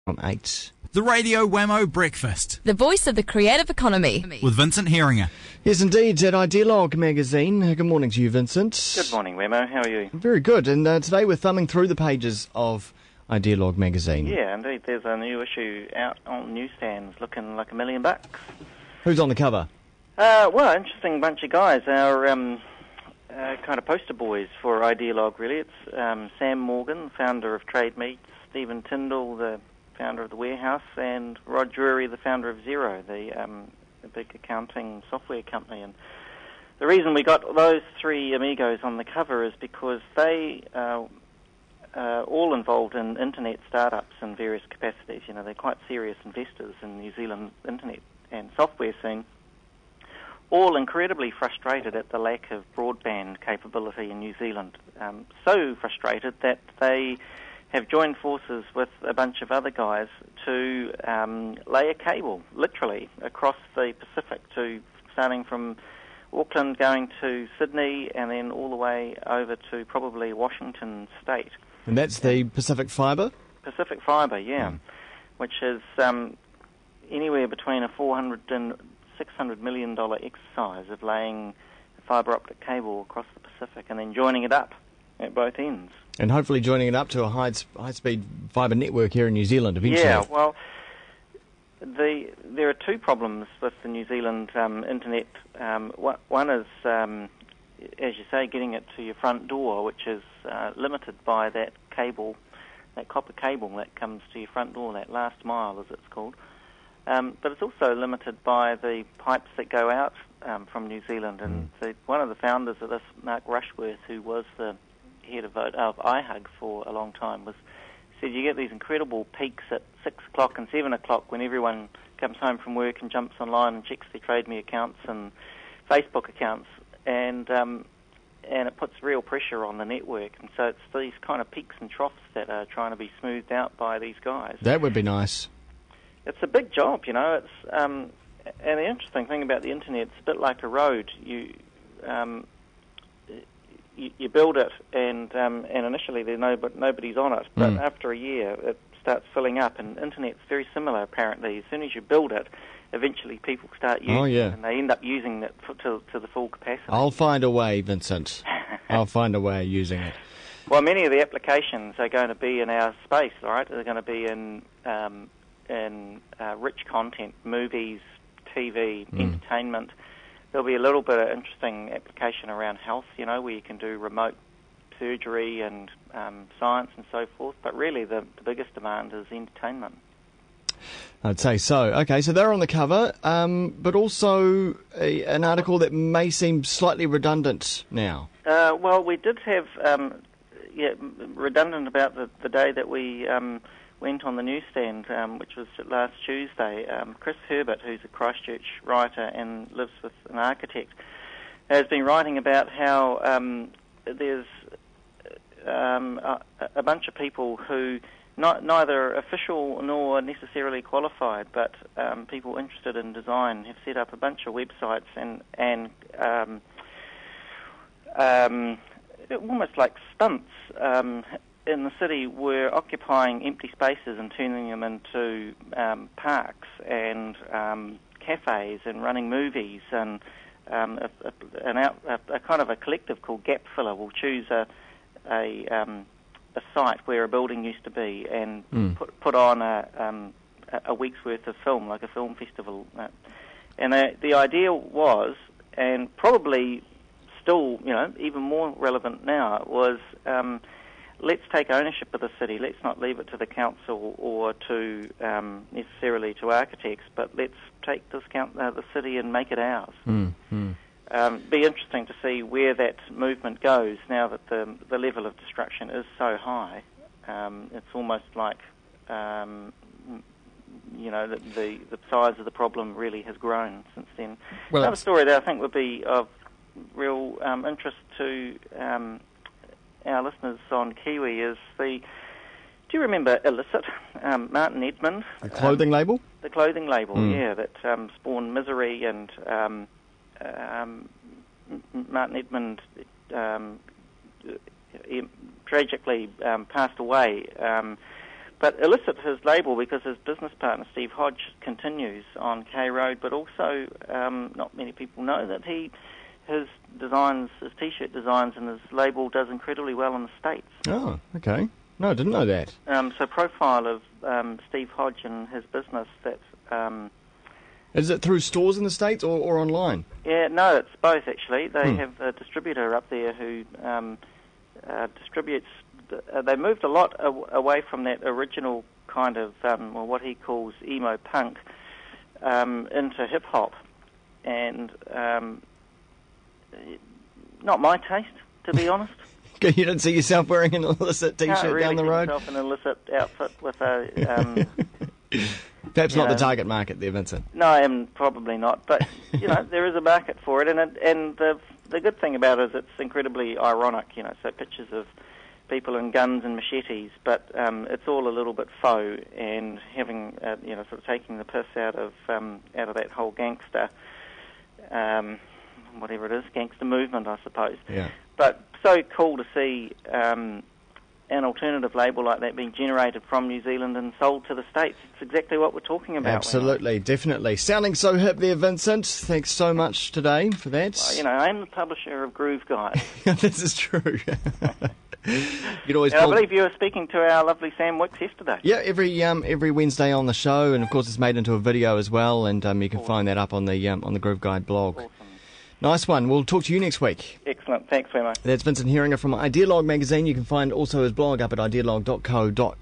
from 8. The Radio Wammo Breakfast. The voice of the creative economy. With Vincent Heeringa. Yes, indeed, at Ideologue magazine. Good morning to you, Vincent. Good morning, Wammo. How are you? Very good. And today we're thumbing through the pages of Ideologue magazine. Yeah, indeed. There's a new issue out on newsstands looking like $1 million. Who's on the cover? Well, interesting bunch of guys. Our kind of poster boys for Ideologue, really. It's Sam Morgan, founder of Trade Meets, Stephen Tyndall, the founder of The Warehouse, and Rod Drury, the founder of Xero, the big accounting software company. And the reason we got those three amigos on the cover is because they all involved in internet startups in various capacities. You know, they're quite serious investors in New Zealand internet and software scene, all incredibly frustrated at the lack of broadband capability in New Zealand. So frustrated that they have joined forces with a bunch of other guys to lay a cable, literally, across the Pacific, starting from Auckland, going to Sydney, and then all the way over to probably Washington State. And that's the Pacific Fibre? Pacific Fibre, yeah, which is anywhere between a $400 and $600 million exercise of laying fibre optic cable across the Pacific and then joining it up at both ends. And hopefully joining it up to a high-speed fibre network here in New Zealand eventually. Yeah, well, there are two problems with the New Zealand internet. One is, as you say, getting it to your front door, which is limited by that cable, that copper cable that comes to your front door, that last mile, as it's called. But it's also limited by the pipes that go out from New Zealand. And one of the founders of this, Mark Rushworth, who was the head of iHug for a long time, said you get these incredible peaks at 6 o'clock and 7 o'clock when everyone comes home from work and jumps online and checks their TradeMe accounts and Facebook accounts, and it puts real pressure on the network. And so it's these kind of peaks and troughs that are trying to be smoothed out by these guys. That would be nice. It's a big job, you know. It's and the interesting thing about the internet, it's a bit like a road. You build it, and initially nobody's on it, but after a year it starts filling up. And internet's very similar, apparently. As soon as you build it, eventually people start using it, and they end up using it to the full capacity. I'll find a way, Vincent. I'll find a way of using it. Well, many of the applications are going to be in our space, all right? They're going to be in rich content, movies, TV, entertainment. There'll be a little bit of interesting application around health, you know, where you can do remote surgery and science and so forth. But really, the biggest demand is entertainment. I'd say so. Okay, so they're on the cover, but also an article that may seem slightly redundant now. Well, we did have redundant about the day that we went on the newsstand, which was last Tuesday. Chris Herbert, who's a Christchurch writer and lives with an architect, has been writing about how there's a bunch of people who, neither official nor necessarily qualified, but people interested in design, have set up a bunch of websites and almost like stunts in the city, were occupying empty spaces and turning them into parks and cafes and running movies, and a kind of a collective called Gap Filler will choose a site where a building used to be and put on a week's worth of film, like a film festival. And the idea was, and probably still, you know, even more relevant now, was let's take ownership of the city. Let's not leave it to the council or to necessarily to architects, but let's take the city and make it ours. Be interesting to see where that movement goes now that the level of destruction is so high. It's almost like you know, the size of the problem really has grown since then. Well, another story that I think would be of real interest to our listeners on Kiwi is do you remember Illicit, Martin Edmund? The clothing label? The clothing label, yeah, that spawned misery, and Martin Edmund tragically passed away But Illicit, his label, because his business partner Steve Hodge continues on K Road, but also not many people know that his designs, his T-shirt designs, and his label does incredibly well in the States. Oh, okay. No, I didn't know that. So profile of Steve Hodge and his business, that's... Is it through stores in the States or online? Yeah, no, it's both actually. They have a distributor up there who distributes. They moved a lot away from that original kind of what he calls emo punk into hip hop, and not my taste, to be honest. You didn't see yourself wearing an Illicit T-shirt Can't really down the get road? myself an Illicit outfit with a. Perhaps not the target market there, Vincent. No, I am probably not, but there is a market for it, and the good thing about it is it's incredibly ironic. So pictures of people in guns and machetes, but it's all a little bit faux, and having sort of taking the piss out of that whole gangster, whatever it is, gangster movement, I suppose. Yeah. But so cool to see an alternative label like that being generated from New Zealand and sold to the States. It's exactly what we're talking about. Absolutely, definitely. Sounding so hip there, Vincent. Thanks so much today for that. Well, I am the publisher of Groove Guide. This is true. You'd always I believe you were speaking to our lovely Sam Wicks yesterday. Yeah, every Wednesday on the show, and of course it's made into a video as well, and you can find that up on the Groove Guide blog. Awesome. Nice one. We'll talk to you next week. Excellent. Thanks very much. That's Vincent Heeringa from Idealog magazine. You can find also his blog up at idealog.co.uk.